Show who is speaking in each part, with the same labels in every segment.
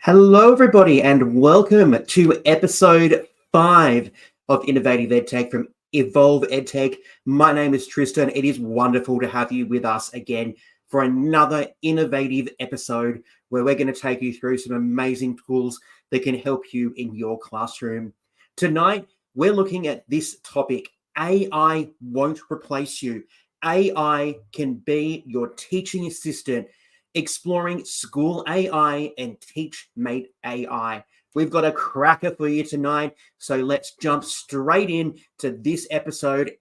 Speaker 1: Hello, everybody, and welcome to episode 5 of Innovative EdTech from Evolve EdTech. My name is Tristan. It is wonderful to have you with us again for another innovative episode where we're going to take you through some amazing tools that can help you in your classroom. Tonight, we're looking at this topic: AI won't replace you. AI can be your teaching assistant, exploring SchoolAI and TeachMateAI. We've got a cracker for you tonight, so let's jump straight in to this episode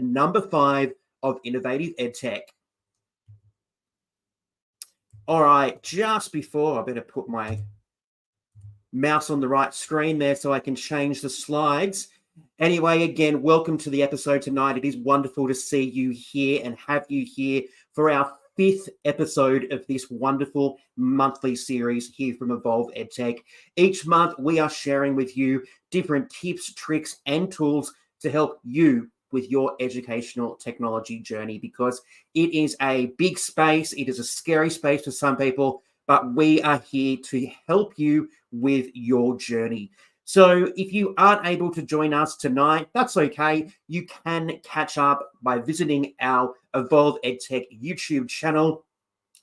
Speaker 1: number 5 of Innovative EdTech. All right, just before, I better put my mouse on the right screen there so I can change the slides. Anyway, again, welcome to the episode tonight. It is wonderful to see you here and have you here for our 5th episode of this wonderful monthly series here from Evolve EdTech. Each month, we are sharing with you different tips, tricks, and tools to help you with your educational technology journey, because it is a big space. It is a scary space for some people, but we are here to help you with your journey. So if you aren't able to join us tonight, that's okay. You can catch up by visiting our Evolve EdTech YouTube channel,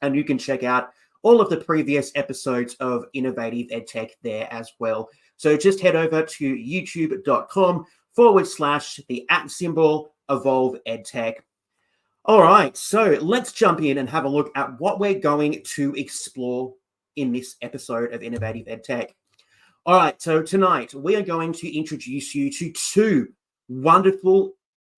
Speaker 1: and you can check out all of the previous episodes of Innovative EdTech there as well. So just head over to youtube.com/the @Evolve EdTech. All right, so let's jump in and have a look at what we're going to explore in this episode of Innovative EdTech. All right, so tonight we are going to introduce you to 2 wonderful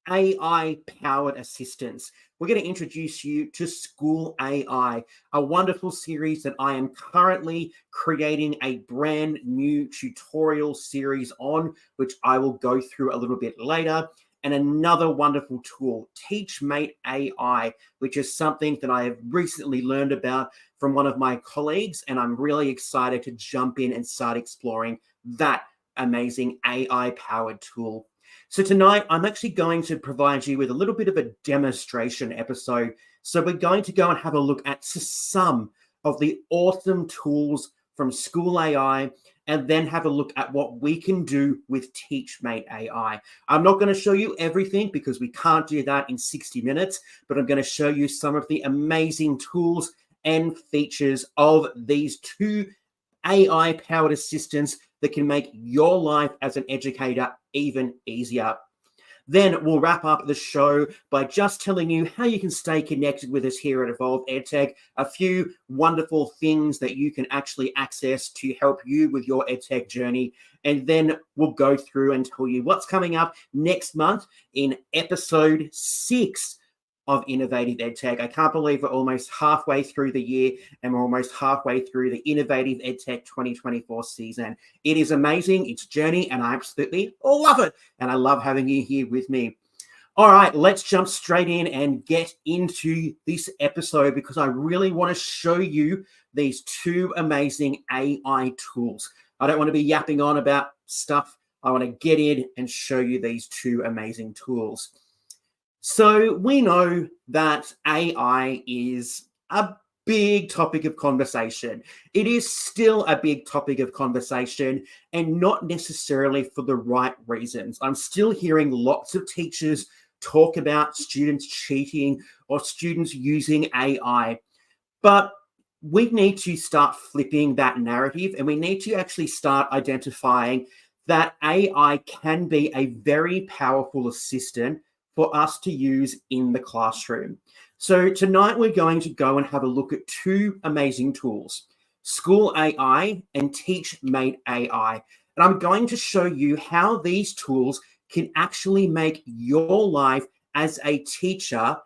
Speaker 1: AI-powered assistants. We're going to introduce you to SchoolAI, a wonderful series that I am currently creating a brand new tutorial series on, which I will go through a little bit later. And another wonderful tool, TeachMateAI, which is something that I have recently learned about from one of my colleagues, and I'm really excited to jump in and start exploring that amazing AI-powered tool. So tonight, I'm actually going to provide you with a little bit of a demonstration episode. So we're going to go and have a look at some of the awesome tools from SchoolAI, and then have a look at what we can do with TeachMateAI. I'm not going to show you everything because we can't do that in 60 minutes, but I'm going to show you some of the amazing tools and features of these 2 AI-powered assistants that can make your life as an educator even easier. Then we'll wrap up the show by just telling you how you can stay connected with us here at Evolve EdTech, a few wonderful things that you can actually access to help you with your EdTech journey. And then we'll go through and tell you what's coming up next month in episode 6 of Innovative EdTech. I can't believe we're almost halfway through the year and we're almost halfway through the Innovative EdTech 2024 season. It is amazing. It's a journey and I absolutely love it. And I love having you here with me. All right, let's jump straight in and get into this episode, because I really want to show you these 2 amazing AI tools. I don't want to be yapping on about stuff. I want to get in and show you these 2 amazing tools. So we know that AI is a big topic of conversation. It is still a big topic of conversation, and not necessarily for the right reasons. I'm still hearing lots of teachers talk about students cheating or students using AI. But we need to start flipping that narrative, and we need to actually start identifying that AI can be a very powerful assistant for us to use in the classroom. So tonight we're going to go and have a look at 2 amazing tools, SchoolAI and TeachMateAI. And I'm going to show you how these tools can actually make your life as a teacher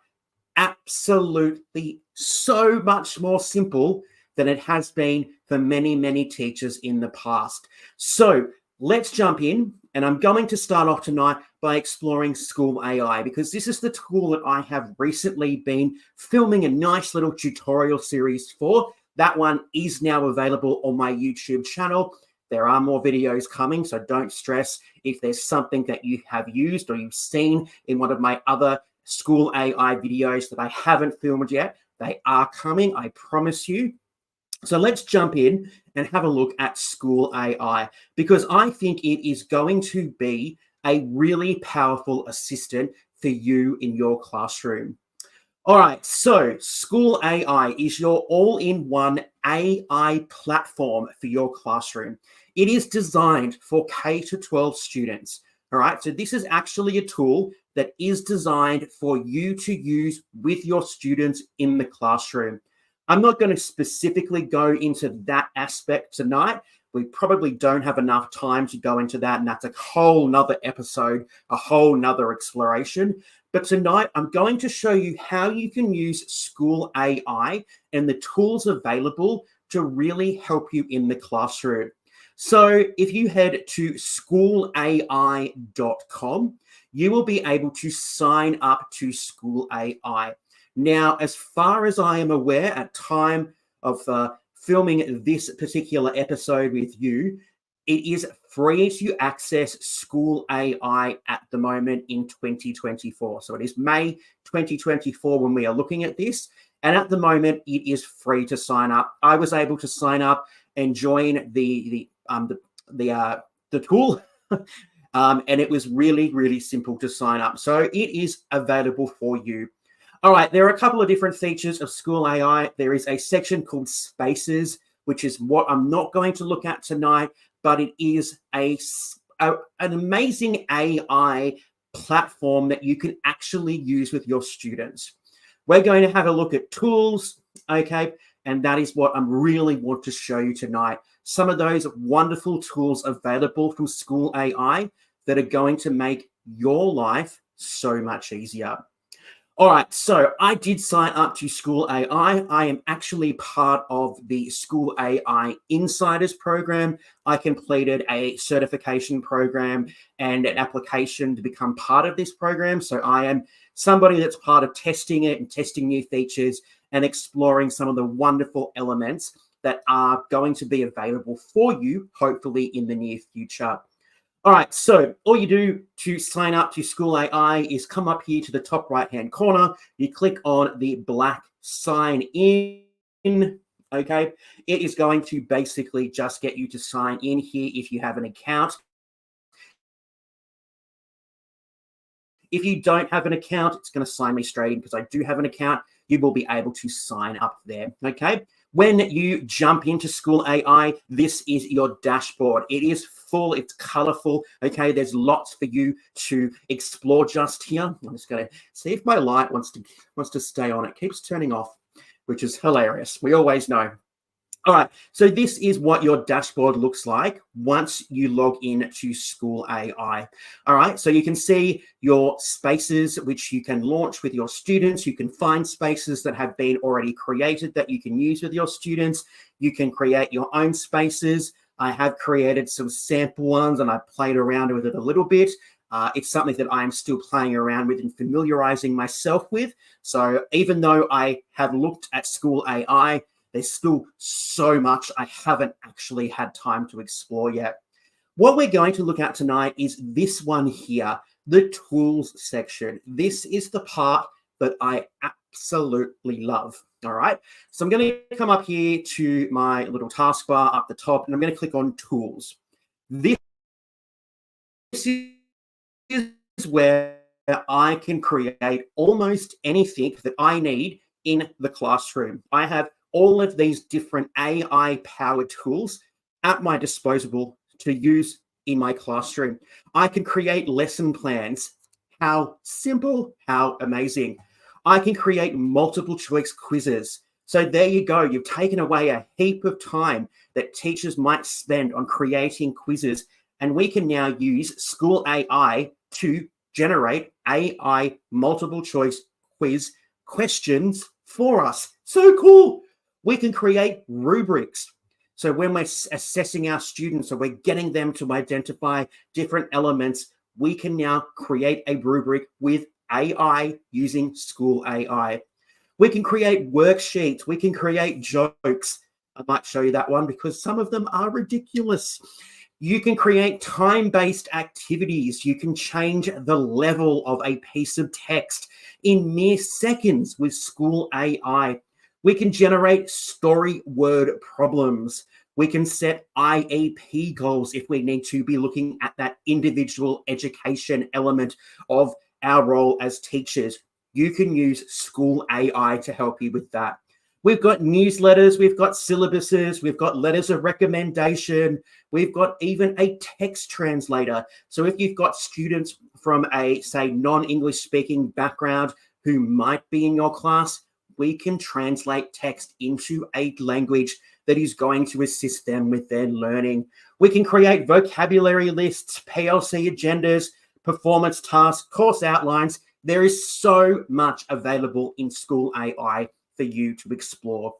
Speaker 1: absolutely so much more simple than it has been for many, many teachers in the past. So let's jump in, and I'm going to start off tonight by exploring SchoolAI, because this is the tool that I have recently been filming a nice little tutorial series for. That one is now available on my YouTube channel. There are more videos coming, so don't stress if there's something that you have used or you've seen in one of my other SchoolAI videos that I haven't filmed yet. They are coming, I promise you. So let's jump in and have a look at SchoolAI, because I think it is going to be a really powerful assistant for you in your classroom. All right, so SchoolAI is your all-in-one AI platform for your classroom. It is designed for K-12 students. All right, so this is actually a tool that is designed for you to use with your students in the classroom. I'm not going to specifically go into that aspect tonight. We probably don't have enough time to go into that, and that's a whole nother episode, a whole nother exploration. But tonight, I'm going to show you how you can use SchoolAI and the tools available to really help you in the classroom. So if you head to schoolai.com, you will be able to sign up to SchoolAI. Now, as far as I am aware, at time of filming this particular episode with you, it is free to access SchoolAI at the moment in 2024. So it is May 2024 when we are looking at this. And at the moment, it is free to sign up. I was able to sign up and join the tool. And it was really, really simple to sign up. So it is available for you. All right, there are a couple of different features of SchoolAI. There is a section called Spaces, which is what I'm not going to look at tonight, but it is an amazing AI platform that you can actually use with your students. We're going to have a look at tools, okay? And that is what I really want to show you tonight. Some of those wonderful tools available from SchoolAI that are going to make your life so much easier. All right, so I did sign up to SchoolAI. I am actually part of the SchoolAI Insiders program. I completed a certification program and an application to become part of this program. So I am somebody that's part of testing it and testing new features and exploring some of the wonderful elements that are going to be available for you, hopefully in the near future. All right, so all you do to sign up to SchoolAI is come up here to the top right-hand corner. You click on the black sign in, okay? It is going to basically just get you to sign in here if you have an account. If you don't have an account, it's going to sign me straight in because I do have an account. You will be able to sign up there, okay? When you jump into SchoolAI, this is your dashboard. It is full, it's colorful, okay? There's lots for you to explore just here. I'm just going to see if my light wants to stay on. It keeps turning off, which is hilarious. We always know. All right, so this is what your dashboard looks like once you log in to SchoolAI. All right, so you can see your spaces, which you can launch with your students. You can find spaces that have been already created that you can use with your students. You can create your own spaces. I have created some sample ones and I've played around with it a little bit. It's something that I'm still playing around with and familiarizing myself with. So even though I have looked at SchoolAI, there's still so much I haven't actually had time to explore yet. What we're going to look at tonight is this one here, the tools section. This is the part that I absolutely love. All right. So I'm going to come up here to my little taskbar up the top, and I'm going to click on tools. This is where I can create almost anything that I need in the classroom. I have all of these different AI-powered tools at my disposal to use in my classroom. I can create lesson plans. How simple, how amazing. I can create multiple choice quizzes. So there you go. You've taken away a heap of time that teachers might spend on creating quizzes. And we can now use SchoolAI to generate AI multiple choice quiz questions for us. So cool. We can create rubrics. So when we're assessing our students or we're getting them to identify different elements, we can now create a rubric with AI using SchoolAI. We can create worksheets. We can create jokes. I might show you that one because some of them are ridiculous. You can create time-based activities. You can change the level of a piece of text in mere seconds with SchoolAI. We can generate story word problems. We can set IEP goals if we need to be looking at that individual education element of our role as teachers. You can use SchoolAI to help you with that. We've got newsletters, we've got syllabuses, we've got letters of recommendation, we've got even a text translator. So if you've got students from a, say, non-English speaking background who might be in your class, we can translate text into a language that is going to assist them with their learning. We can create vocabulary lists, PLC agendas, performance tasks, course outlines. There is so much available in SchoolAI for you to explore.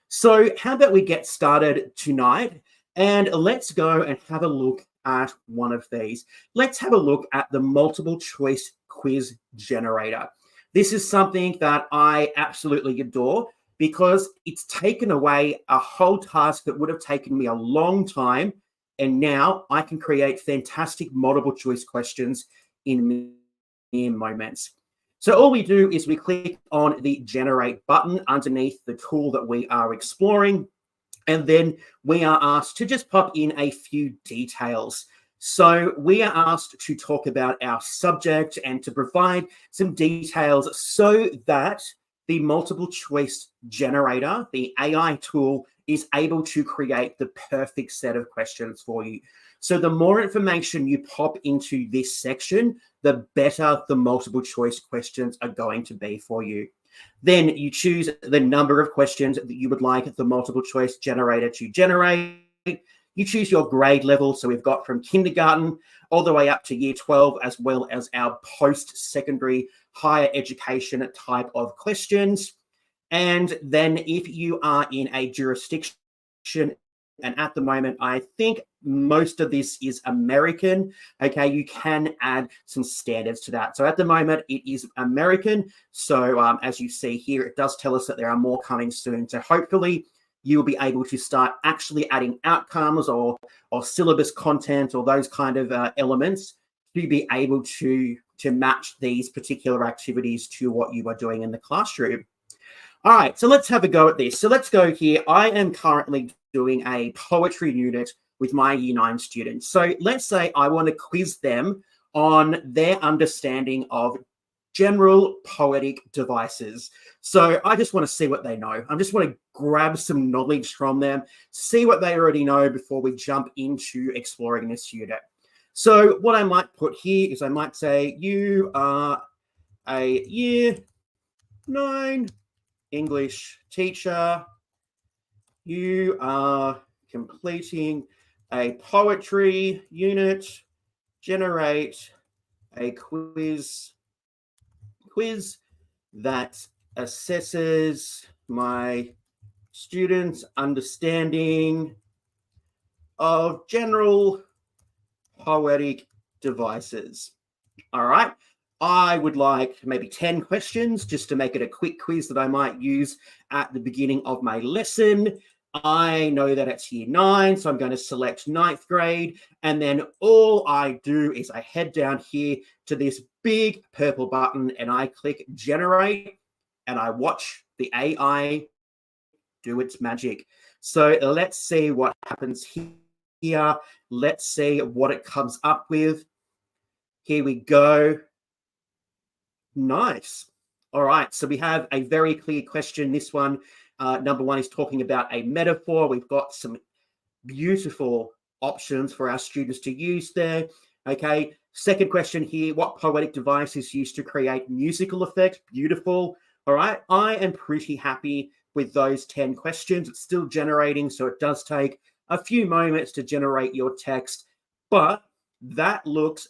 Speaker 1: So how about we get started tonight, and let's go and have a look at one of these. Let's have a look at the multiple choice quiz generator. This is something that I absolutely adore because it's taken away a whole task that would have taken me a long time, and now I can create fantastic multiple choice questions in mere moments. So all we do is we click on the generate button underneath the tool that we are exploring, and then we are asked to just pop in a few details. So we are asked to talk about our subject and to provide some details so that the multiple choice generator, the AI tool, is able to create the perfect set of questions for you. So the more information you pop into this section, the better the multiple choice questions are going to be for you. Then you choose the number of questions that you would like the multiple choice generator to generate. You choose your grade level. So we've got from kindergarten all the way up to year 12, as well as our post-secondary higher education type of questions. And then if you are in a jurisdiction, and at the moment, I think most of this is American, okay, you can add some standards to that. So at the moment, it is American. So as you see here, it does tell us that there are more coming soon. So hopefully you'll be able to start actually adding outcomes or syllabus content or those kind of elements to be able to match these particular activities to what you are doing in the classroom. All right, so let's have a go at this. So let's go here. I am currently doing a poetry unit with my Year 9 students. So let's say I want to quiz them on their understanding of general poetic devices. So I just want to see what they know. I just want to grab some knowledge from them, see what they already know before we jump into exploring this unit. So what I might put here is I might say, you are a Year 9 English teacher. You are completing a poetry unit. Generate a quiz that assesses my students' understanding of general poetic devices. All right. I would like maybe 10 questions just to make it a quick quiz that I might use at the beginning of my lesson. I know that it's Year 9, so I'm going to select 9th grade. And then all I do is I head down here to this big purple button and I click generate and I watch the AI do its magic. So let's see what happens here. Let's see what it comes up with. Here we go. Nice. All right. So we have a very clear question. This one, number one, is talking about a metaphor. We've got some beautiful options for our students to use there. Okay. Second question here, what poetic device is used to create musical effect? Beautiful. All right. I am pretty happy with those 10 questions. It's still generating, so it does take a few moments to generate your text, but that looks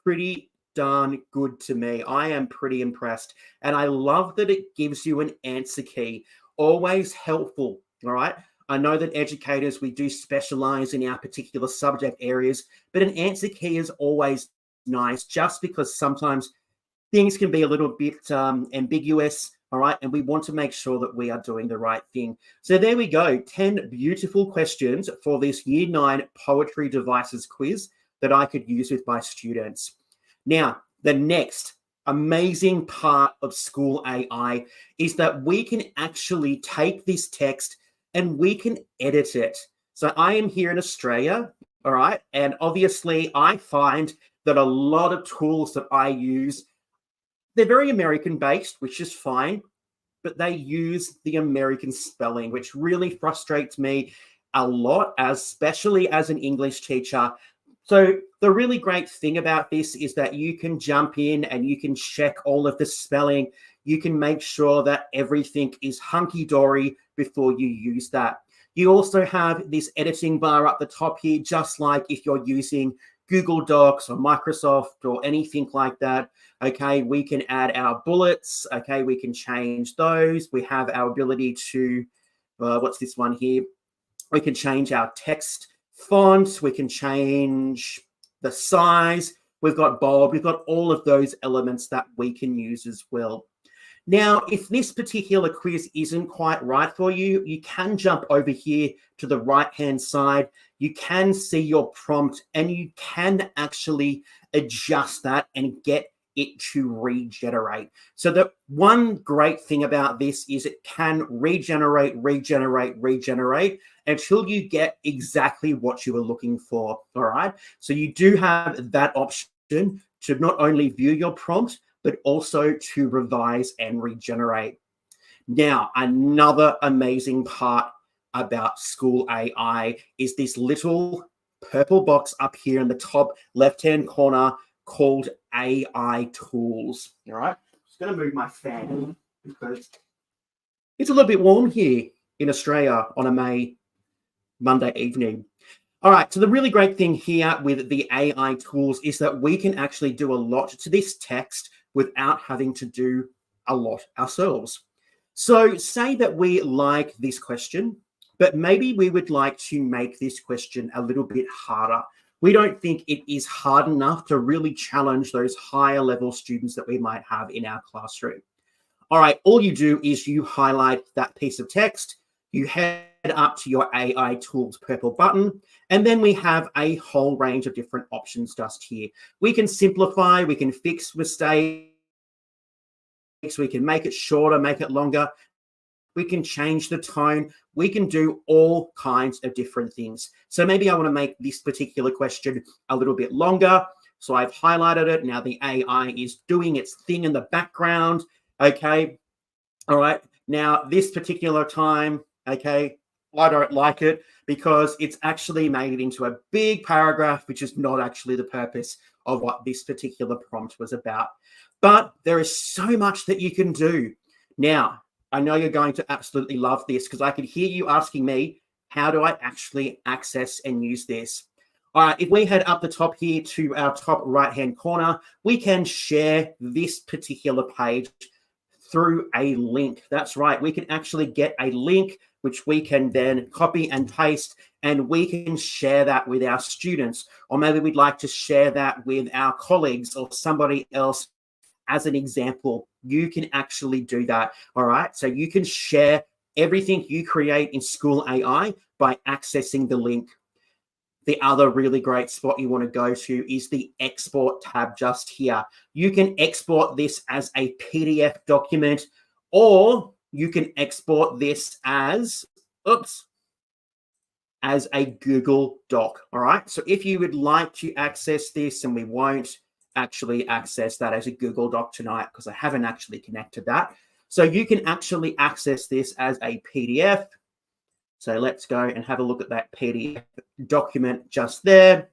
Speaker 1: pretty darn good to me. I am pretty impressed. And I love that it gives you an answer key. Always helpful. All right. I know that educators, we do specialize in our particular subject areas, but an answer key is always nice just because sometimes things can be a little bit ambiguous. All right. And we want to make sure that we are doing the right thing. So there we go. 10 beautiful questions for this Year 9 poetry devices quiz that I could use with my students. Now, the next amazing part of SchoolAI is that we can actually take this text and we can edit it. So I am here in Australia, all right? And obviously I find that a lot of tools that I use, they're very American based, which is fine, but they use the American spelling, which really frustrates me a lot, especially as an English teacher. So the really great thing about this is that you can jump in and you can check all of the spelling. You can make sure that everything is hunky-dory before you use that. You also have this editing bar up the top here, just like if you're using Google Docs or Microsoft or anything like that. Okay, we can add our bullets. Okay, we can change those. We have our ability to, what's this one here? We can change our text fonts. We can change the size. We've got bold. We've got all of those elements that we can use as well. Now, if this particular quiz isn't quite right for you, you can jump over here to the right-hand side. You can see your prompt and you can actually adjust that and get it to regenerate. So the one great thing about this is it can regenerate until you get exactly what you were looking for, all right? So you do have that option to not only view your prompt, but also to revise and regenerate. Now, another amazing part about SchoolAI is this little purple box up here in the top left-hand corner called AI Tools. All right, I'm just going to move my fan because it's a little bit warm here in Australia on a Monday evening. All right, so the really great thing here with the AI tools is that we can actually do a lot to this text without having to do a lot ourselves. So say that we like this question, but maybe we would like to make this question a little bit harder. We don't think it is hard enough to really challenge those higher level students that we might have in our classroom. All right, all you do is you highlight that piece of text, you head up to your AI tools purple button, and then we have a whole range of different options just here. We can simplify, we can fix mistakes, we can make it shorter, make it longer, we can change the tone, we can do all kinds of different things. So maybe I want to make this particular question a little bit longer. So I've highlighted it. Now the AI is doing its thing in the background. Okay. All right. Now this particular time, okay, I don't like it because it's actually made it into a big paragraph, which is not actually the purpose of what this particular prompt was about. But there is so much that you can do. Now, I know you're going to absolutely love this because I could hear you asking me, how do I actually access and use this? All right, if we head up the top here to our top right-hand corner, we can share this particular page through a link. That's right, we can actually get a link which we can then copy and paste, and we can share that with our students. Or maybe we'd like to share that with our colleagues or somebody else. As an example, you can actually do that, all right? So you can share everything you create in SchoolAI by accessing the link. The other really great spot you want to go to is the export tab just here. You can export this as a PDF document, or you can export this as, as a Google Doc, all right? So if you would like to access this, and we won't actually access that as a Google Doc tonight because I haven't actually connected that. So you can actually access this as a PDF. So let's go and have a look at that PDF document just there.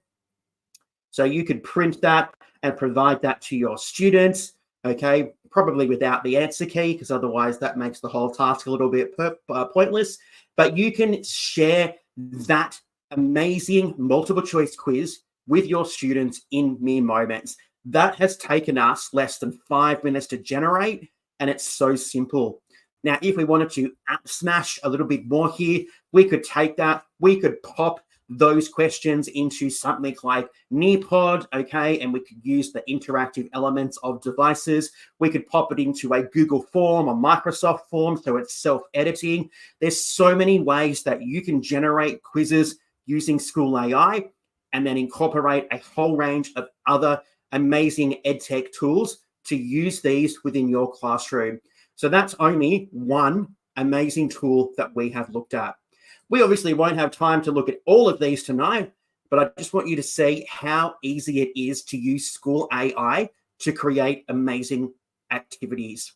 Speaker 1: So you could print that and provide that to your students, okay? Probably without the answer key because otherwise that makes the whole task a little bit pointless. But you can share that amazing multiple choice quiz with your students in mere moments. That has taken us less than 5 minutes to generate, and it's so simple. Now, if we wanted to smash a little bit more here, we could take that, we could pop those questions into something like Nearpod, okay, and we could use the interactive elements of devices. We could pop it into a Google form or Microsoft form, so it's self-editing. There's so many ways that you can generate quizzes using SchoolAI and then incorporate a whole range of other amazing EdTech tools to use these within your classroom. So that's only one amazing tool that we have looked at. We obviously won't have time to look at all of these tonight, but I just want you to see how easy it is to use SchoolAI to create amazing activities.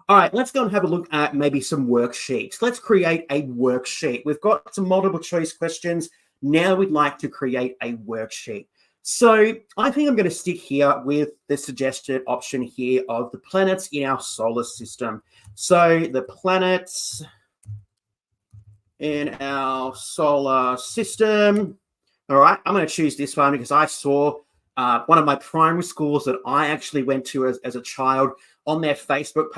Speaker 1: All right, let's go and have a look at maybe some worksheets. Let's create a worksheet. We've got some multiple choice questions. Now we'd like to create a worksheet. So I think I'm going to stick here with the suggested option here of the planets in our solar system. So the planets in our solar system. All right, I'm going to choose this one because I saw one of my primary schools that I actually went to as a child on their Facebook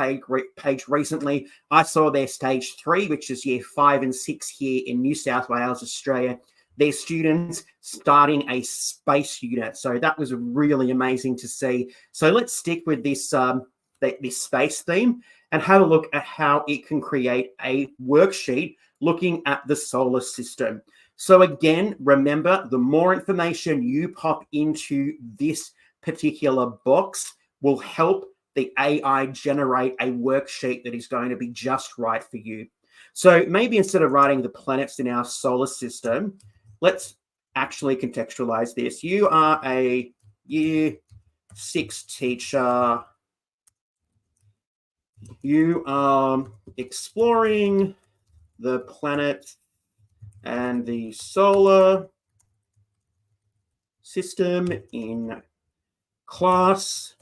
Speaker 1: page recently. I saw their stage 3, which is year 5 and 6 here in New South Wales, Australia. Their students starting a space unit. So that was really amazing to see. So let's stick with this, this space theme and have a look at how it can create a worksheet looking at the solar system. So again, remember, the more information you pop into this particular box will help the AI generate a worksheet that is going to be just right for you. So maybe instead of writing the planets in our solar system, let's actually contextualize this. You are a year 6 teacher. You are exploring the planet and the solar system in class.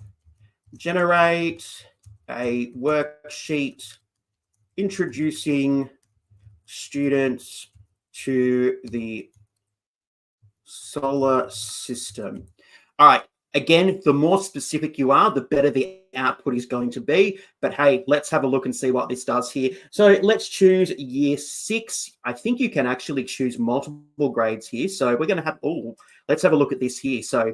Speaker 1: Generate a worksheet introducing students to the solar system. All right. Again, the more specific you are, the better the output is going to be. But hey, let's have a look and see what this does here. So let's choose year 6. I think you can actually choose multiple grades here. So we're going to have, let's have a look at this here. So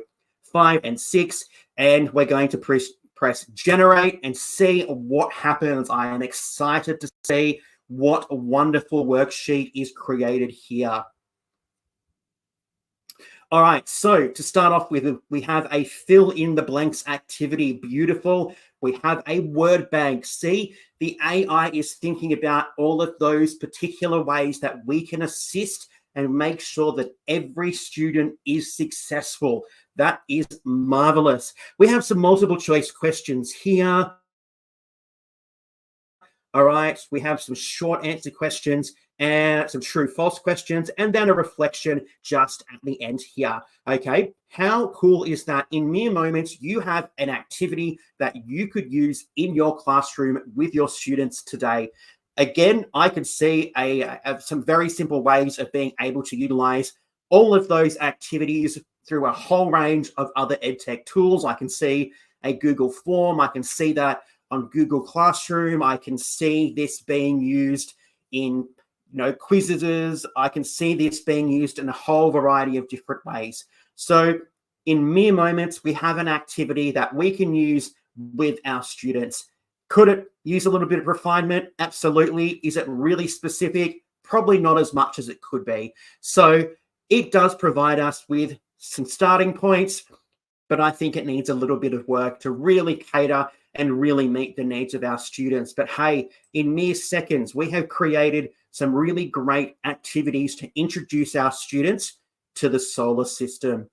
Speaker 1: 5 and 6, and we're going to press generate and see what happens. I am excited to see what a wonderful worksheet is created here. All right, so to start off with, we have a fill in the blanks activity. Beautiful. We have a word bank. See, the AI is thinking about all of those particular ways that we can assist and make sure that every student is successful. That is marvelous. We have some multiple choice questions here. All right, we have some short answer questions and some true false questions, and then a reflection just at the end here. Okay, how cool is that? In mere moments, you have an activity that you could use in your classroom with your students today. Again, I could see some very simple ways of being able to utilize all of those activities through a whole range of other EdTech tools. I can see a Google form. I can see that on Google Classroom. I can see this being used in quizzes. I can see this being used in a whole variety of different ways. So in mere moments, we have an activity that we can use with our students. Could it use a little bit of refinement? Absolutely. Is it really specific? Probably not as much as it could be. So it does provide us with some starting points, but I think it needs a little bit of work to really cater and really meet the needs of our students. But hey, in mere seconds, we have created some really great activities to introduce our students to the solar system.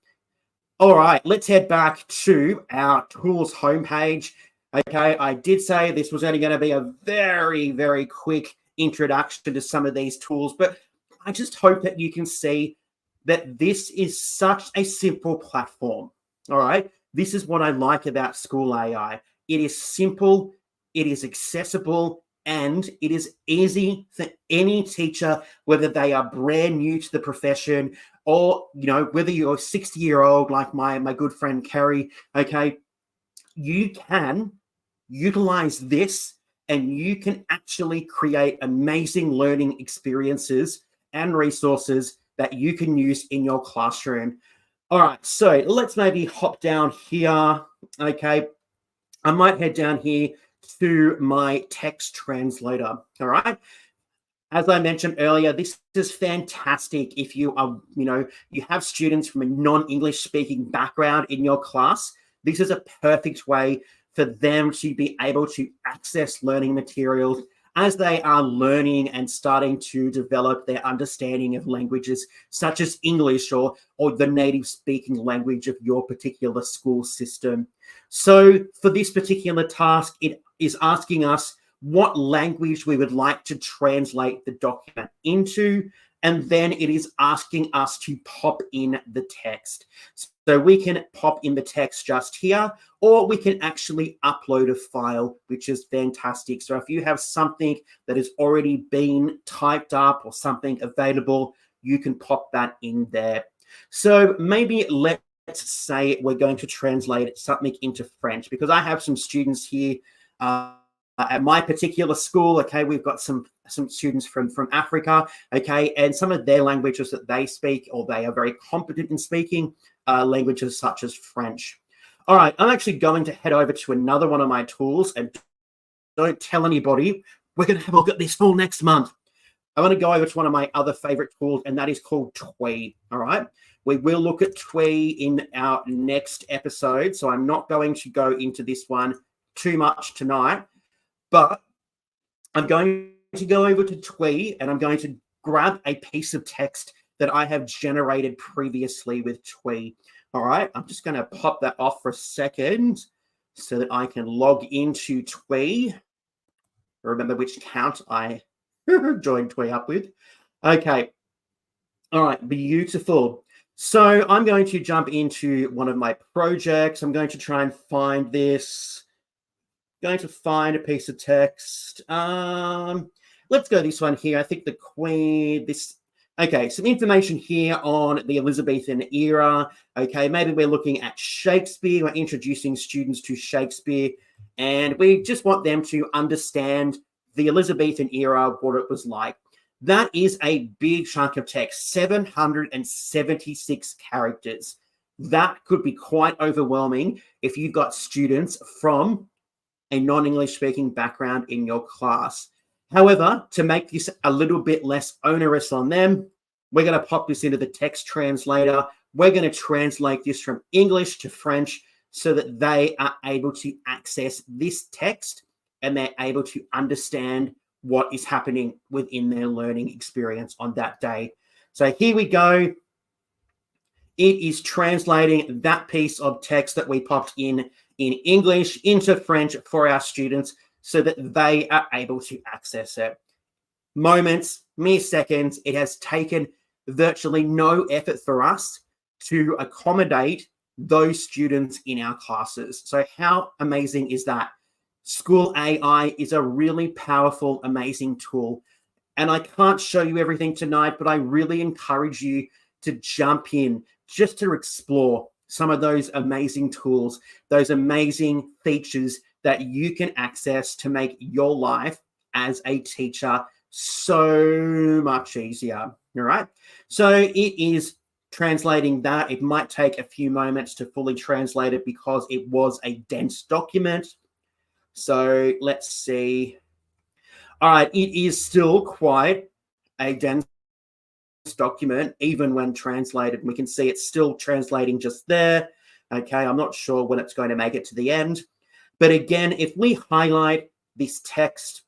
Speaker 1: All right, let's head back to our tools homepage. Okay, I did say this was only going to be a very, very quick introduction to some of these tools, but I just hope that you can see that this is such a simple platform. All right, this is what I like about SchoolAI. It is simple, it is accessible, and it is easy for any teacher, whether they are brand new to the profession or, whether you're a 60-year-old like my good friend Kerry, okay, you can utilize this and you can actually create amazing learning experiences and resources that you can use in your classroom. All right, so let's maybe hop down here. Okay, I might head down here to my text translator. All right. As I mentioned earlier, this is fantastic if you are, you have students from a non-English speaking background in your class. This is a perfect way for them to be able to access learning materials as they are learning and starting to develop their understanding of languages such as English or the native speaking language of your particular school system. So for this particular task, it is asking us what language we would like to translate the document into, and then it is asking us to pop in the text. So we can pop in the text just here, or we can actually upload a file, which is fantastic. So if you have something that has already been typed up or something available, you can pop that in there. So maybe let's say we're going to translate something into French, because I have some students here at my particular school. Okay, we've got some students from Africa, okay, and some of their languages that they speak, or they are very competent in speaking, languages such as French. All right, I'm actually going to head over to another one of my tools, and don't tell anybody, we're going to have a look at this tool next month. I want to go over to one of my other favorite tools, and that is called Twee. All right, we will look at Twee in our next episode, so I'm not going to go into this one too much tonight, but I'm going to go over to Twee, and I'm going to grab a piece of text that I have generated previously with Twee. All right, I'm just going to pop that off for a second so that I can log into Twee. Remember which account I joined Twee up with. Okay. All right, beautiful. So I'm going to jump into one of my projects. I'm going to try and find this. Going to find a piece of text. Let's go this one here. I think the Queen, okay, some information here on the Elizabethan era. Okay, maybe we're looking at Shakespeare. We're introducing students to Shakespeare, and we just want them to understand the Elizabethan era, what it was like. That is a big chunk of text, 776 characters. That could be quite overwhelming if you've got students from a non-English speaking background in your class. However, to make this a little bit less onerous on them, we're going to pop this into the text translator. We're going to translate this from English to French so that they are able to access this text and they're able to understand what is happening within their learning experience on that day. So here we go. It is translating that piece of text that we popped in English into French for our students so that they are able to access it. Moments, mere seconds. It has taken virtually no effort for us to accommodate those students in our classes. So how amazing is that? SchoolAI is a really powerful, amazing tool. And I can't show you everything tonight, but I really encourage you to jump in just to explore some of those amazing tools, those amazing features that you can access to make your life as a teacher so much easier. All right. So it is translating that. It might take a few moments to fully translate it because it was a dense document. So let's see. All right. It is still quite a dense document, even when translated. We can see it's still translating just there. Okay. I'm not sure when it's going to make it to the end. But again, if we highlight this text,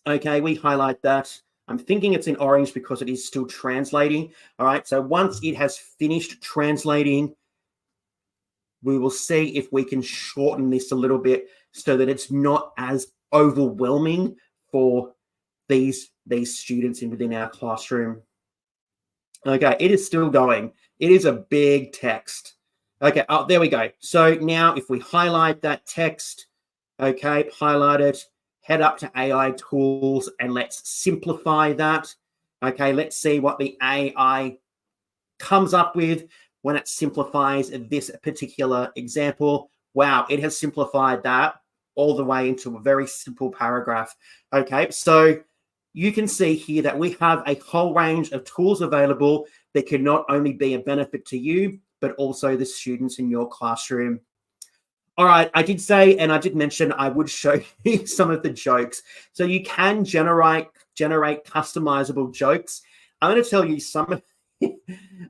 Speaker 1: okay, we highlight that. I'm thinking it's in orange because it is still translating. All right, so once it has finished translating, we will see if we can shorten this a little bit so that it's not as overwhelming for these students within our classroom. Okay, it is still going. It is a big text. Okay, oh, there we go. So now if we highlight that text, okay, highlight it, head up to AI tools, and let's simplify that. Okay, let's see what the AI comes up with when it simplifies this particular example. Wow, it has simplified that all the way into a very simple paragraph. Okay, so you can see here that we have a whole range of tools available that can not only be a benefit to you, but also the students in your classroom. All right, I did say, and I did mention, I would show you some of the jokes. So you can generate customizable jokes. I'm going to tell you some of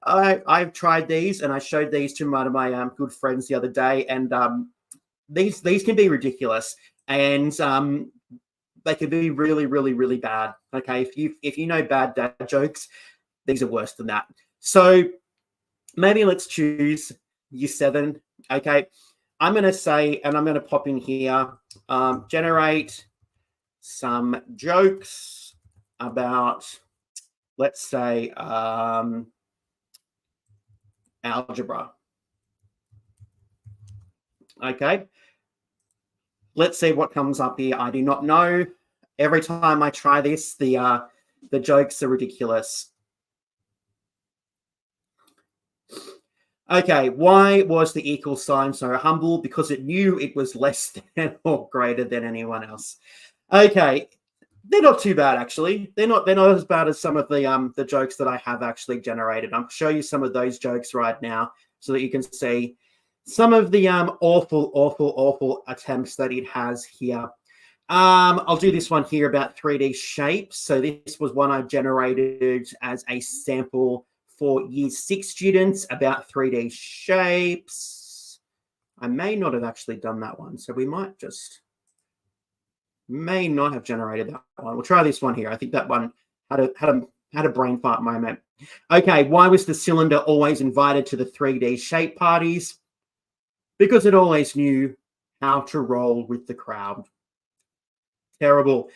Speaker 1: I've tried these, and I showed these to one of my good friends the other day, and these can be ridiculous, and they can be really, really, really bad. Okay, if you know bad dad jokes, these are worse than that. So maybe let's choose year 7. Okay, I'm going to say, and I'm going to pop in here, generate some jokes about, let's say, algebra. Okay, let's see what comes up here. I do not know. Every time I try this, the jokes are ridiculous. Okay, why was the equal sign so humble? Because it knew it was less than or greater than anyone else. Okay, they're not too bad actually. They're not as bad as some of the jokes that I have actually generated. I'll show you some of those jokes right now so that you can see some of the awful attempts that it has here. I'll do this one here about 3D shapes. So this was one I generated as a sample for year 6 students about 3D shapes. I may not have actually done that one, so we may not have generated that one. We'll try this one here. I think that one had a brain fart moment. Okay, why was the cylinder always invited to the 3D shape parties? Because it always knew how to roll with the crowd. Terrible,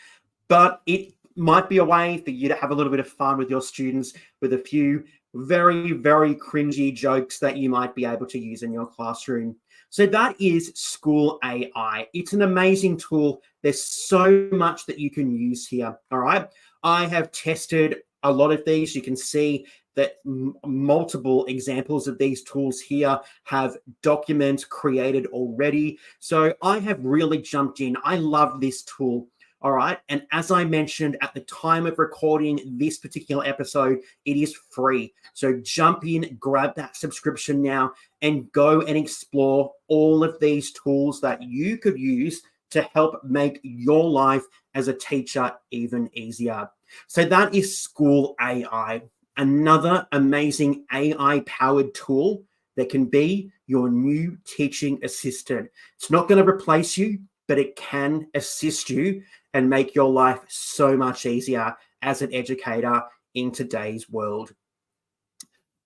Speaker 1: but it might be a way for you to have a little bit of fun with your students with a few very, very cringy jokes that you might be able to use in your classroom. So that is SchoolAI. It's an amazing tool. There's so much that you can use here. All right. I have tested a lot of these. You can see that multiple examples of these tools here have documents created already. So I have really jumped in. I love this tool. All right. And as I mentioned at the time of recording this particular episode, it is free. So jump in, grab that subscription now, and go and explore all of these tools that you could use to help make your life as a teacher even easier. So that is SchoolAI, another amazing AI-powered tool that can be your new teaching assistant. It's not going to replace you, but it can assist you and make your life so much easier as an educator in today's world.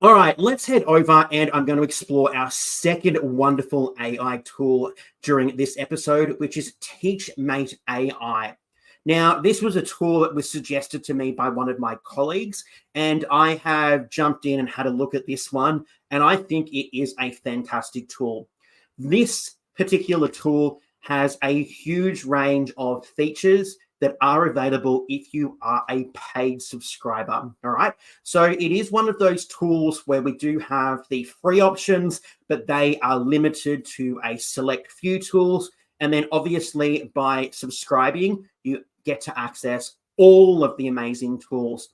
Speaker 1: All right, let's head over and I'm going to explore our second wonderful AI tool during this episode, which is TeachMateAI. Now, this was a tool that was suggested to me by one of my colleagues, and I have jumped in and had a look at this one, and I think it is a fantastic tool. This particular tool has a huge range of features that are available if you are a paid subscriber. All right. So it is one of those tools where we do have the free options, but they are limited to a select few tools. And then obviously by subscribing, you get to access all of the amazing tools.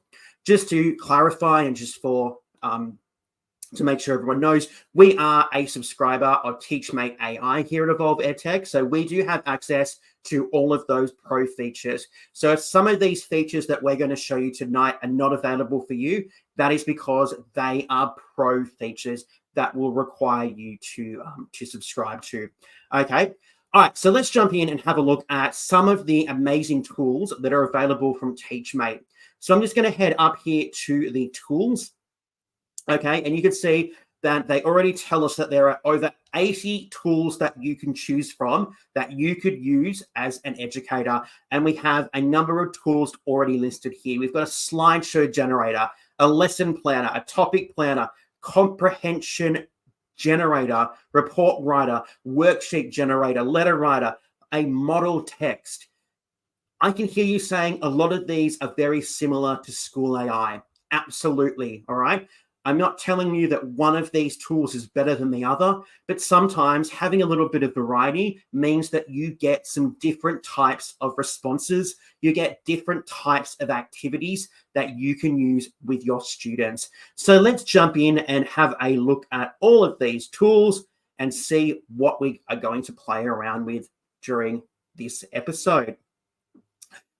Speaker 1: Just to clarify and just for to make sure everyone knows, we are a subscriber of TeachMateAI here at Evolve EdTech. So we do have access to all of those pro features. So if some of these features that we're going to show you tonight are not available for you, that is because they are pro features that will require you to subscribe to. Okay. All right, so let's jump in and have a look at some of the amazing tools that are available from TeachMate. So I'm just going to head up here to the tools. Okay, and you can see that they already tell us that there are over 80 tools that you can choose from that you could use as an educator. And we have a number of tools already listed here. We've got a slideshow generator, a lesson planner, a topic planner, comprehension generator, report writer, worksheet generator, letter writer, a model text. I can hear you saying a lot of these are very similar to SchoolAI. Absolutely, all right? I'm not telling you that one of these tools is better than the other, but sometimes having a little bit of variety means that you get some different types of responses. You get different types of activities that you can use with your students. So let's jump in and have a look at all of these tools and see what we are going to play around with during this episode.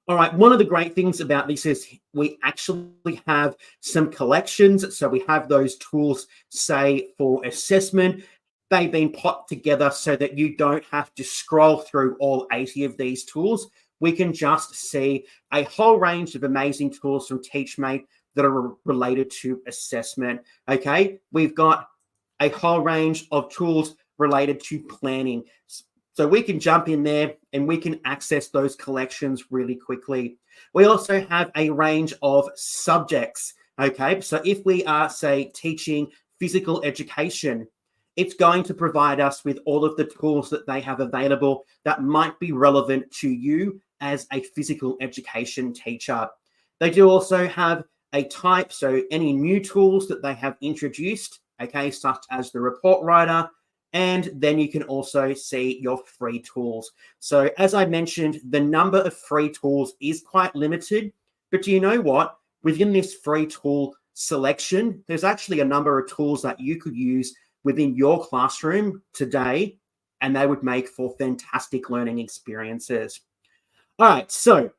Speaker 1: All right, one of the great things about this is we actually have some collections. So we have those tools, say, for assessment. they've been put together so that you don't have to scroll through all 80 of these tools. We can just see a whole range of amazing tools from TeachMate that are related to assessment. Okay, we've got a whole range of tools related to planning. So we can jump in there and we can access those collections really quickly. We also have a range of subjects. Okay, so if we are, say, teaching physical education, it's going to provide us with all of the tools that they have available that might be relevant to you as a physical education teacher. They do also have a type, so any new tools that they have introduced, okay, such as the report writer, and then you can also see your free tools. So as I mentioned, the number of free tools is quite limited, but do you know what? Within this free tool selection, there's actually a number of tools that you could use within your classroom today, and they would make for fantastic learning experiences. All right, so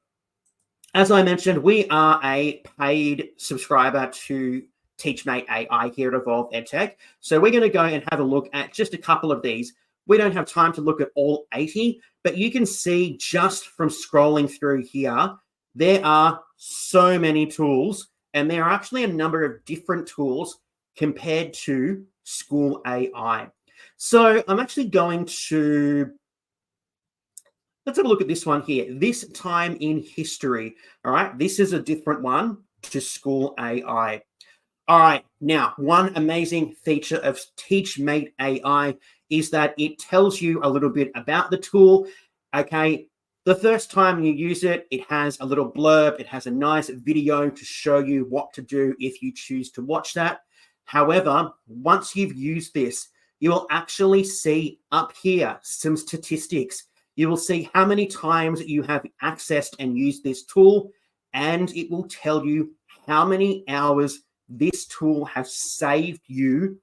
Speaker 1: as I mentioned, we are a paid subscriber to TeachMateAI here at Evolve EdTech. So we're going to go and have a look at just a couple of these. We don't have time to look at all 80, but you can see just from scrolling through here, there are so many tools, and there are actually a number of different tools compared to SchoolAI. So I'm actually going to, let's have a look at this one here. This time in history, all right? This is a different one to SchoolAI. All right, now, one amazing feature of TeachMateAI is that it tells you a little bit about the tool, okay? The first time you use it, it has a little blurb. It has a nice video to show you what to do if you choose to watch that. However, once you've used this, you will actually see up here some statistics. You will see how many times you have accessed and used this tool, and it will tell you how many hours this tool has saved you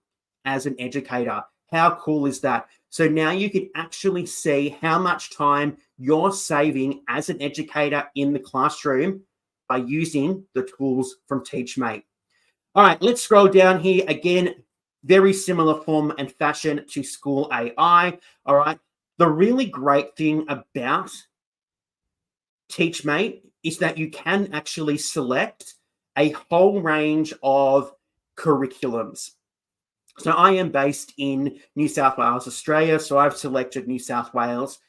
Speaker 1: as an educator. How cool is that? So now you can actually see how much time you're saving as an educator in the classroom by using the tools from TeachMate. All right, let's scroll down here. Again, very similar form and fashion to SchoolAI. All right, the really great thing about TeachMate is that you can actually select a whole range of curriculums. So I am based in New South Wales, Australia, so I've selected New South Wales.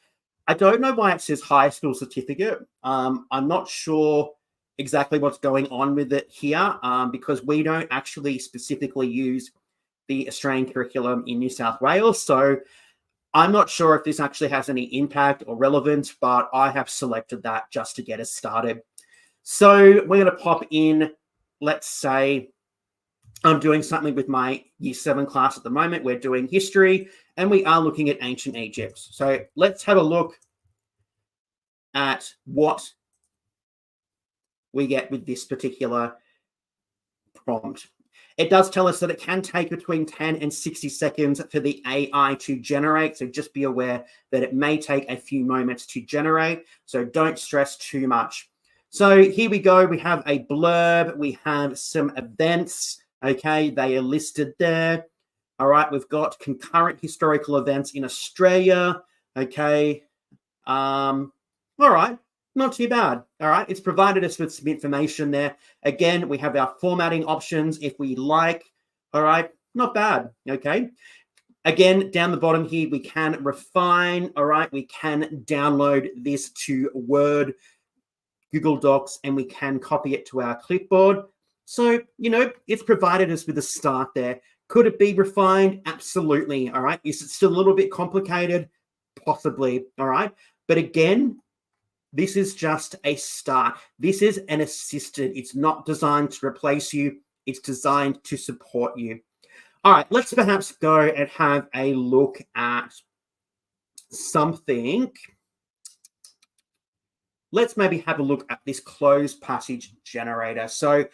Speaker 1: I don't know why it says high school certificate. I'm not sure exactly what's going on with it here because we don't actually specifically use the Australian curriculum in New South Wales. So I'm not sure if this actually has any impact or relevance, but I have selected that just to get us started. So we're going to pop in, let's say, I'm doing something with my Year 7 class at the moment. We're doing history, and we are looking at ancient Egypt. So let's have a look at what we get with this particular prompt. It does tell us that it can take between 10 and 60 seconds for the AI to generate. So just be aware that it may take a few moments to generate. So don't stress too much. So here we go. We have a blurb. We have some events. Okay, they are listed there. All right, we've got concurrent historical events in Australia. Okay. All right, not too bad. All right, it's provided us with some information there. Again, we have our formatting options if we like. All right, not bad. Okay. Again, down the bottom here, we can refine. All right, we can download this to Word, Google Docs, and we can copy it to our clipboard. So, you know, it's provided us with a start there. Could it be refined? Absolutely. All right. Is it still a little bit complicated? Possibly. All right. But again, this is just a start. This is an assistant. It's not designed to replace you. It's designed to support you. All right. Let's perhaps go and have a look at something. Let's maybe have a look at this closed passage generator. So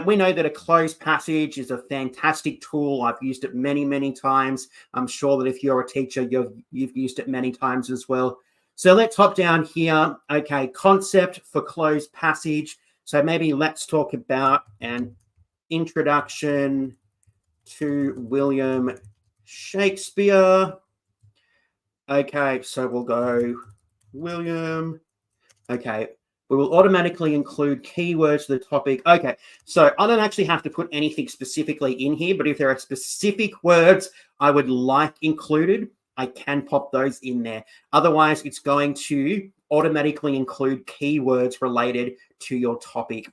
Speaker 1: we know that a closed passage is a fantastic tool. I've used it many, many times. I'm sure that if you're a teacher, you've used it many times as well. So let's hop down here. Okay, concept for closed passage. So maybe let's talk about an introduction to William Shakespeare. Okay, so we'll go William. Okay, we will automatically include keywords to the topic. Okay, so I don't actually have to put anything specifically in here, but if there are specific words I would like included, I can pop those in there. Otherwise, it's going to automatically include keywords related to your topic.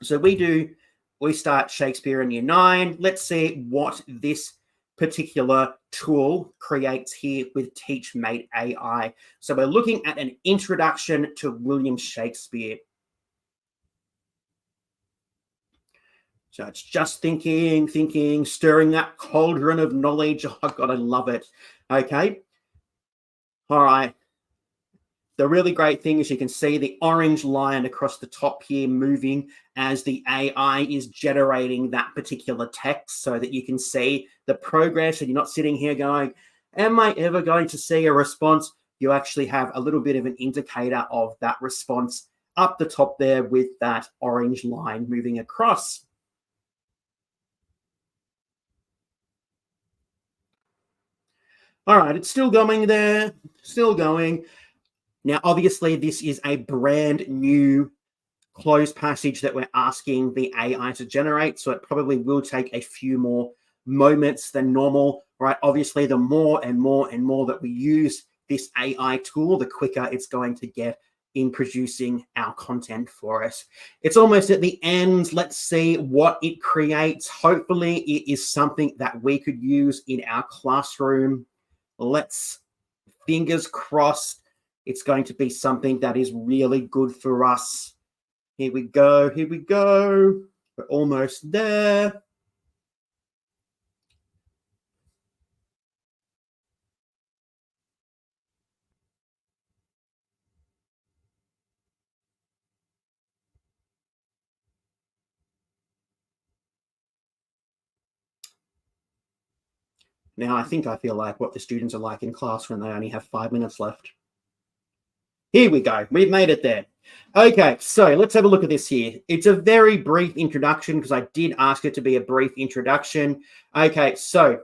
Speaker 1: So we start Shakespeare in year 9. Let's see what this particular tool creates here with TeachMateAI. So we're looking at an introduction to William Shakespeare. So it's just thinking, stirring that cauldron of knowledge. Oh, God, I love it. Okay. All right. The really great thing is you can see the orange line across the top here moving as the AI is generating that particular text so that you can see the progress and you're not sitting here going, am I ever going to see a response? You actually have a little bit of an indicator of that response up the top there with that orange line moving across. All right, it's still going there, still going. Now, obviously, this is a brand new closed passage that we're asking the AI to generate, so it probably will take a few more moments than normal, right? Obviously, the more and more and more that we use this AI tool, the quicker it's going to get in producing our content for us. It's almost at the end. Let's see what it creates. Hopefully, it is something that we could use in our classroom. Let's, fingers crossed, it's going to be something that is really good for us. Here we go. Here we go. We're almost there. Now, I think I feel like what the students are like in class when they only have 5 minutes left. Here we go. We've made it there. Okay, so let's have a look at this here. It's a very brief introduction because I did ask it to be a brief introduction. Okay, so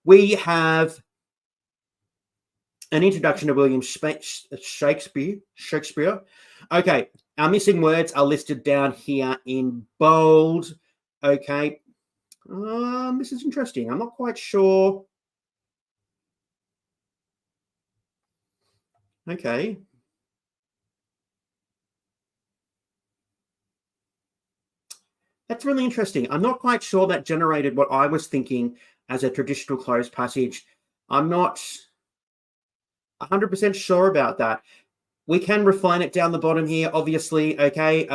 Speaker 1: we have an introduction to William Shakespeare. Okay, our missing words are listed down here in bold. Okay, this is interesting. I'm not quite sure. Okay. That's really interesting. I'm not quite sure that generated what I was thinking as a traditional closed passage. I'm not 100% sure about that. We can refine it down the bottom here, obviously. Okay.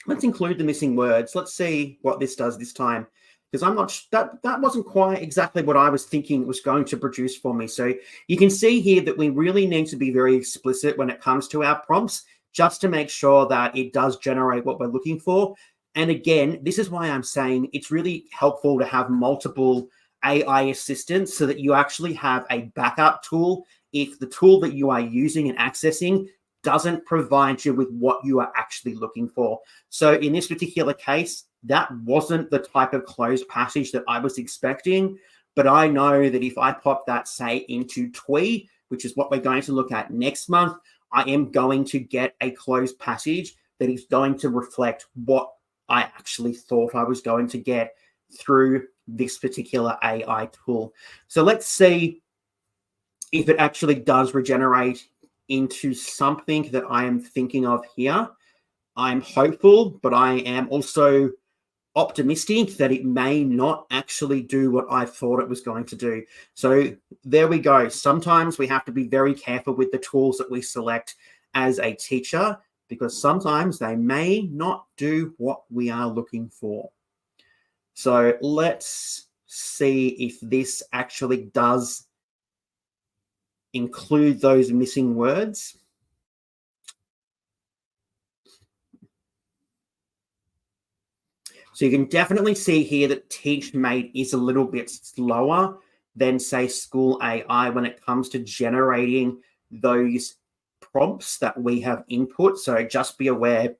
Speaker 1: Let's include the missing words. Let's see what this does this time. Because I'm not, that wasn't quite exactly what I was thinking it was going to produce for me. So you can see here that we really need to be very explicit when it comes to our prompts, just to make sure that it does generate what we're looking for. And again, this is why I'm saying it's really helpful to have multiple AI assistants so that you actually have a backup tool if the tool that you are using and accessing doesn't provide you with what you are actually looking for. So in this particular case, that wasn't the type of closed passage that I was expecting, but I know that if I pop that, say, into TWE, which is what we're going to look at next month, I am going to get a closed passage that is going to reflect what I actually thought I was going to get through this particular AI tool. So let's see if it actually does regenerate into something that I am thinking of here. I'm hopeful, but I am also optimistic that it may not actually do what I thought it was going to do. So there we go. Sometimes we have to be very careful with the tools that we select as a teacher, because sometimes they may not do what we are looking for. So let's see if this actually does include those missing words. So you can definitely see here that TeachMate is a little bit slower than, say, SchoolAI when it comes to generating those prompts that we have input. So just be aware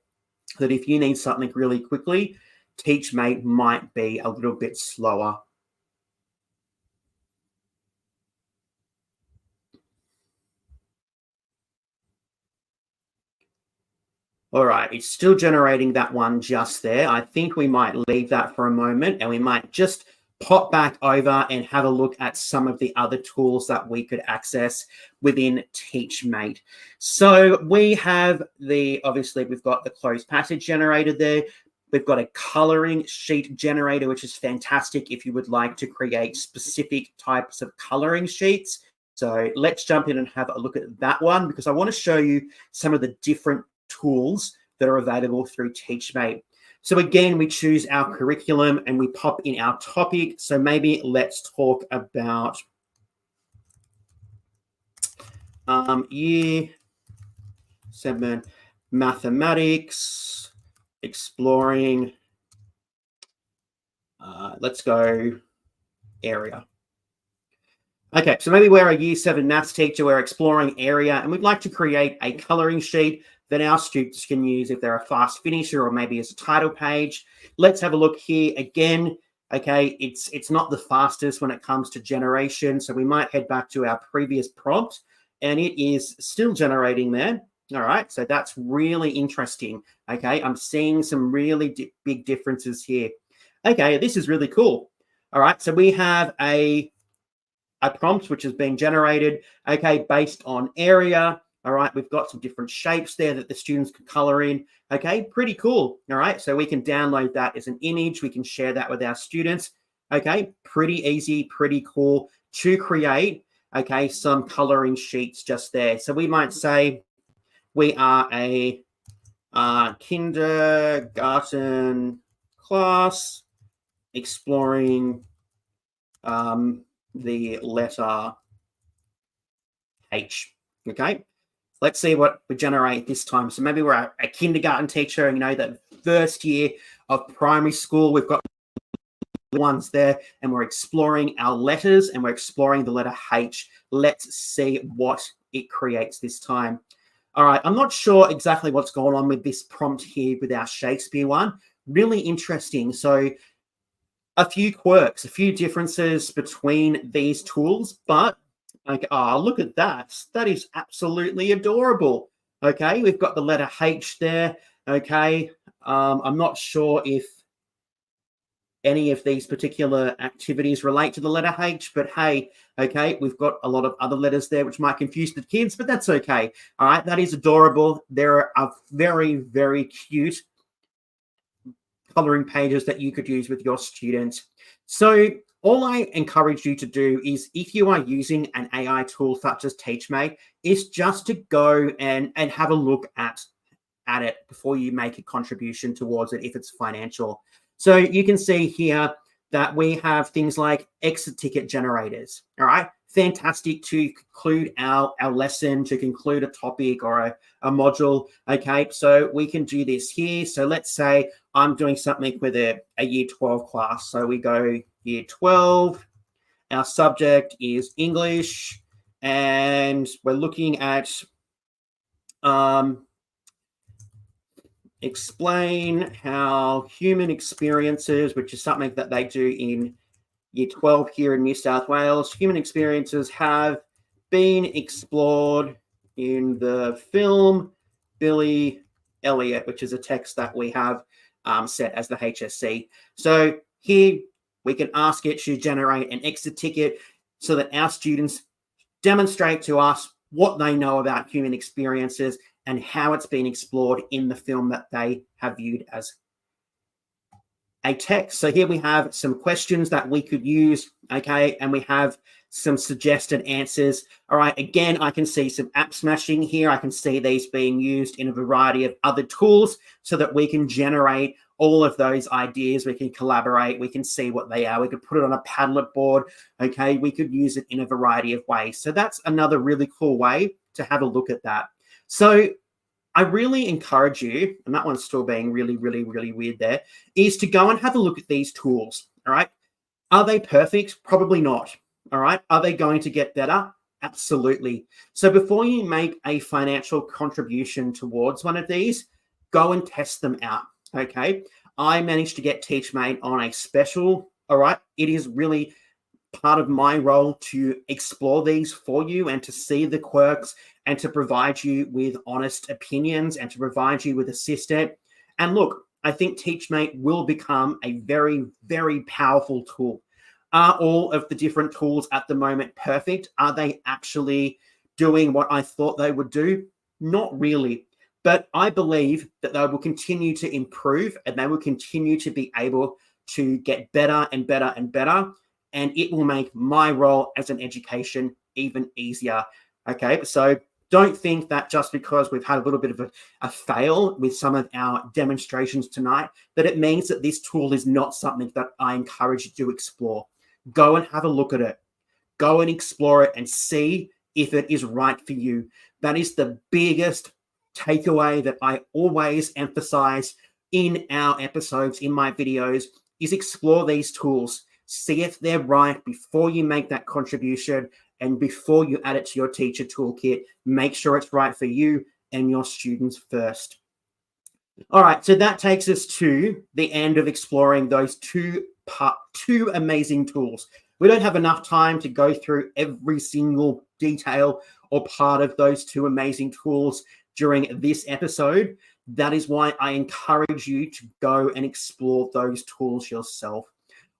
Speaker 1: that if you need something really quickly, TeachMate might be a little bit slower. All right, it's still generating that one just there. I think we might leave that for a moment and we might just pop back over and have a look at some of the other tools that we could access within TeachMate. So we have obviously we've got the closed passage generator there. We've got a coloring sheet generator, which is fantastic if you would like to create specific types of coloring sheets. So let's jump in and have a look at that one because I want to show you some of the different tools that are available through TeachMate. So again, we choose our curriculum and we pop in our topic. So maybe let's talk about year 7 mathematics, exploring, let's go area. Okay, so maybe we're a year 7 maths teacher, we're exploring area, and we'd like to create a coloring sheet that our students can use if they're a fast finisher or maybe as a title page. Let's have a look here again. Okay, it's not the fastest when it comes to generation, so we might head back to our previous prompt, and it is still generating there. All right, so that's really interesting. Okay, I'm seeing some really big differences here. Okay, this is really cool. All right, so we have a prompt which is being generated, okay, based on area. All right, we've got some different shapes there that the students can color in. Okay, pretty cool. All right, so we can download that as an image. We can share that with our students. Okay, pretty easy, pretty cool to create, okay, some coloring sheets just there. So we might say we are a kindergarten class exploring the letter H. Okay, let's see what we generate this time. So maybe we're a kindergarten teacher, you know, the first year of primary school. We've got ones there and we're exploring our letters and we're exploring the letter H. Let's see what it creates this time. All right, I'm not sure exactly what's going on with this prompt here with our Shakespeare one. Really interesting. So a few quirks, a few differences between these tools, but like, oh, look at that. That is absolutely adorable. Okay, we've got the letter H there. Okay, I'm not sure if any of these particular activities relate to the letter H, but hey, okay, we've got a lot of other letters there which might confuse the kids, but that's okay. All right, that is adorable. There are very, very cute coloring pages that you could use with your students. So all I encourage you to do is, if you are using an AI tool such as TeachMate, is just to go and have a look at it before you make a contribution towards it if it's financial. So you can see here that we have things like exit ticket generators. All right, fantastic to conclude our lesson, to conclude a topic or a module. Okay, so we can do this here. So let's say I'm doing something with a year 12 class. So we go year 12. Our subject is English, and we're looking at explain how human experiences, which is something that they do in year 12 here in New South Wales, human experiences have been explored in the film Billy Elliot, which is a text that we have set as the HSC. So here we can ask it to generate an exit ticket so that our students demonstrate to us what they know about human experiences and how it's been explored in the film that they have viewed as a text. So here we have some questions that we could use, okay, and we have some suggested answers. All right, again, I can see some app smashing here. I can see these being used in a variety of other tools so that we can generate all of those ideas. We can collaborate. We can see what they are. We could put it on a Padlet board, okay? We could use it in a variety of ways. So that's another really cool way to have a look at that. So I really encourage you, and that one's still being really, really, really weird there, is to go and have a look at these tools, all right? Are they perfect? Probably not, all right? Are they going to get better? Absolutely. So before you make a financial contribution towards one of these, go and test them out, okay? I managed to get TeachMate on a special. All right. It is really part of my role to explore these for you and to see the quirks and to provide you with honest opinions and to provide you with assistance. And look, I think TeachMate will become a very, very powerful tool. Are all of the different tools at the moment perfect? Are they actually doing what I thought they would do? Not really. But I believe that they will continue to improve and they will continue to be able to get better and better and better. And it will make my role as an education even easier. Okay, so don't think that just because we've had a little bit of a fail with some of our demonstrations tonight, that it means that this tool is not something that I encourage you to explore. Go and have a look at it. Go and explore it and see if it is right for you. That is the biggest takeaway that I always emphasize in our episodes, in my videos, is explore these tools. See if they're right before you make that contribution and before you add it to your teacher toolkit. Make sure it's right for you and your students first. All right, so that takes us to the end of exploring those two amazing tools. We don't have enough time to go through every single detail or part of those two amazing tools during this episode. That is why I encourage you to go and explore those tools yourself.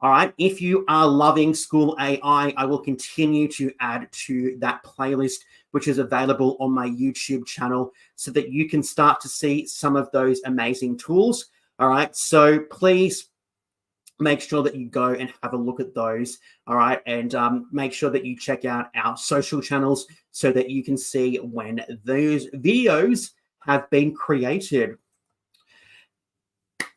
Speaker 1: All right, if you are loving SchoolAI, I will continue to add to that playlist, which is available on my YouTube channel, so that you can start to see some of those amazing tools. All right, so please make sure that you go and have a look at those. All right, and make sure that you check out our social channels so that you can see when those videos have been created.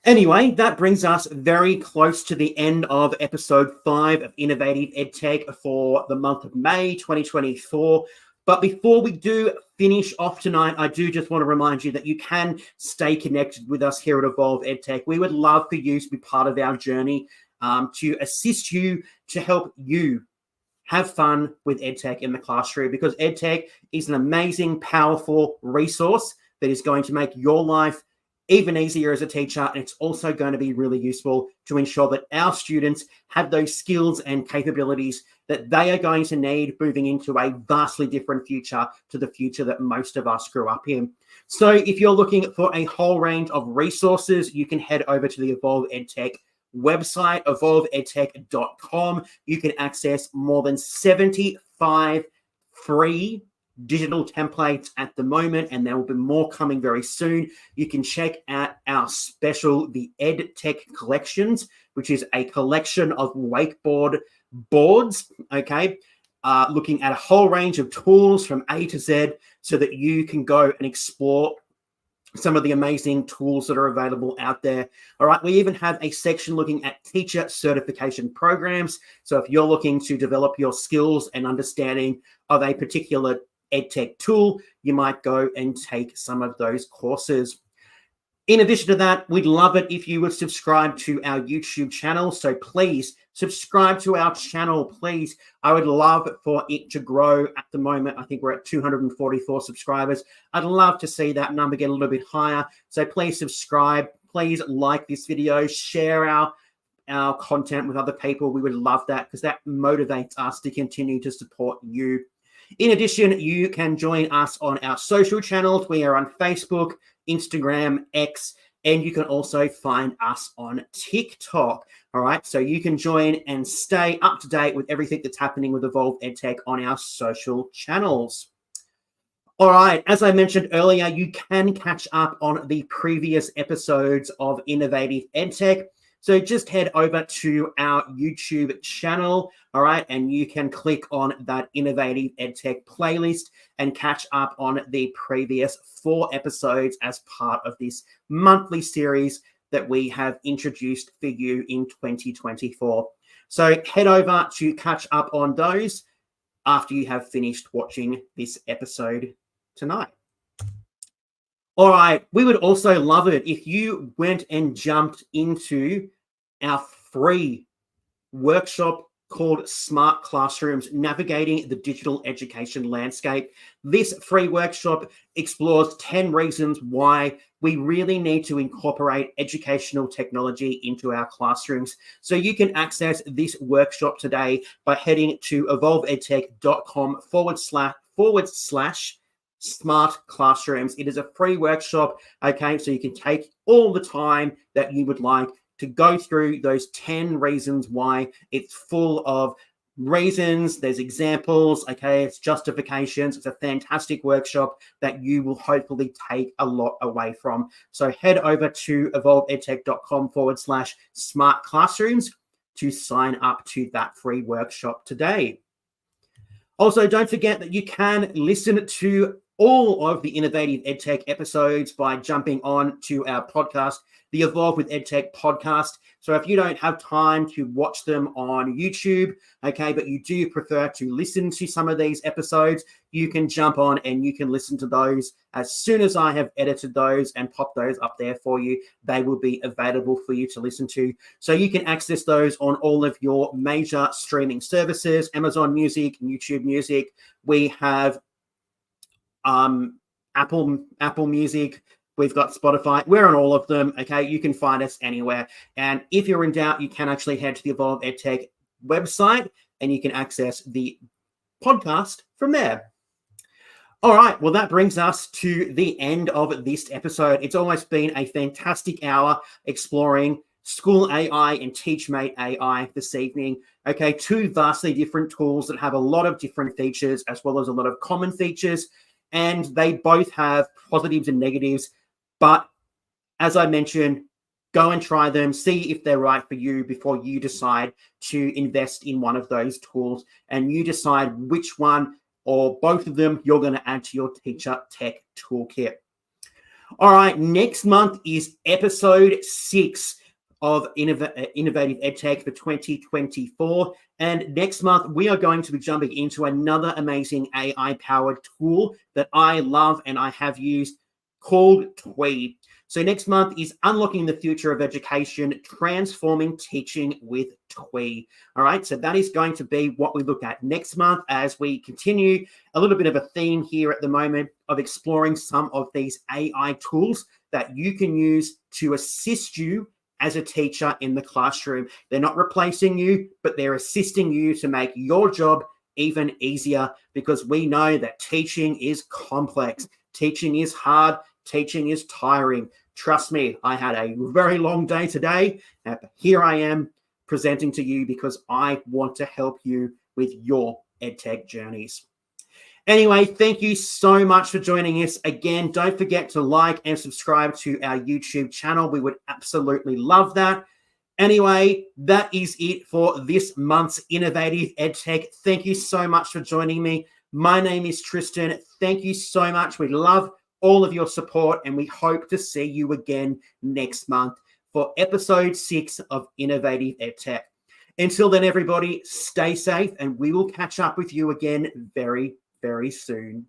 Speaker 1: Anyway, that brings us very close to the end of episode 5 of Innovative EdTech for the month of May 2024. But before we do finish off tonight, I do just want to remind you that you can stay connected with us here at Evolve EdTech. We would love for you to be part of our journey, to assist you, to help you have fun with EdTech in the classroom, because EdTech is an amazing, powerful resource that is going to make your life even easier as a teacher, and it's also going to be really useful to ensure that our students have those skills and capabilities that they are going to need moving into a vastly different future to the future that most of us grew up in. So if you're looking for a whole range of resources, you can head over to the Evolve EdTech website, evolveedtech.com. You can access more than 75 free digital templates at the moment, and there will be more coming very soon. You can check out our special, the EdTech Collections, which is a collection of wakeboard boards, okay, looking at a whole range of tools from A to Z so that you can go and explore some of the amazing tools that are available out there. All right, we even have a section looking at teacher certification programs. So if you're looking to develop your skills and understanding of a particular EdTech tool, you might go and take some of those courses. In addition to that, we'd love it if you would subscribe to our YouTube channel. So please subscribe to our channel, please. I would love for it to grow. At the moment, I think we're at 244 subscribers. I'd love to see that number get a little bit higher. So please subscribe. Please like this video, share our content with other people. We would love that, because that motivates us to continue to support you. In addition, you can join us on our social channels. We are on Facebook, Instagram, X, and you can also find us on TikTok. All right, so you can join and stay up to date with everything that's happening with Evolve EdTech on our social channels. All right, as I mentioned earlier, you can catch up on the previous episodes of Innovative EdTech. So just head over to our YouTube channel, all right, and you can click on that Innovative EdTech playlist and catch up on the previous 4 episodes as part of this monthly series that we have introduced for you in 2024. So head over to catch up on those after you have finished watching this episode tonight. All right, we would also love it if you went and jumped into our free workshop called Smart Classrooms, Navigating the Digital Education Landscape. This free workshop explores 10 reasons why we really need to incorporate educational technology into our classrooms. So you can access this workshop today by heading to evolveedtech.com// Smart Classrooms. It is a free workshop, okay? So you can take all the time that you would like to go through those 10 reasons why. It's full of reasons, there's examples, okay? It's justifications. It's a fantastic workshop that you will hopefully take a lot away from. So head over to evolveedtech.com// Smart Classrooms to sign up to that free workshop today. Also, don't forget that you can listen to all of the Innovative EdTech episodes by jumping on to our podcast, the Evolve with EdTech podcast. So if you don't have time to watch them on YouTube, okay, but you do prefer to listen to some of these episodes, you can jump on and you can listen to those as soon as I have edited those and pop those up there for you. They will be available for you to listen to. So you can access those on all of your major streaming services, Amazon Music, YouTube Music. We have Apple Music. We've got Spotify. We're on all of them, okay? You can find us anywhere. And if you're in doubt, you can actually head to the Evolve EdTech website and you can access the podcast from there. All right, well, that brings us to the end of this episode. It's almost been a fantastic hour exploring SchoolAI and TeachMateAI this evening. Okay, two vastly different tools that have a lot of different features as well as a lot of common features. And they both have positives and negatives. But as I mentioned, go and try them, see if they're right for you before you decide to invest in one of those tools. And you decide which one or both of them you're going to add to your teacher tech toolkit. All right, next month is episode 6 of Innovative EdTech for 2024. And next month, we are going to be jumping into another amazing AI-powered tool that I love and I have used called Twee. So next month is Unlocking the Future of Education, Transforming Teaching with Twee. All right, so that is going to be what we look at next month as we continue a little bit of a theme here at the moment of exploring some of these AI tools that you can use to assist you as a teacher in the classroom. They're not replacing you, but they're assisting you to make your job even easier, because we know that teaching is complex. Teaching is hard. Teaching is tiring. Trust me, I had a very long day today. Here I am presenting to you because I want to help you with your EdTech journeys. Anyway, thank you so much for joining us. Again, don't forget to like and subscribe to our YouTube channel. We would absolutely love that. Anyway, that is it for this month's Innovative EdTech. Thank you so much for joining me. My name is Tristan. Thank you so much. We love all of your support and we hope to see you again next month for episode 6 of Innovative EdTech. Until then, everybody, stay safe and we will catch up with you again very soon.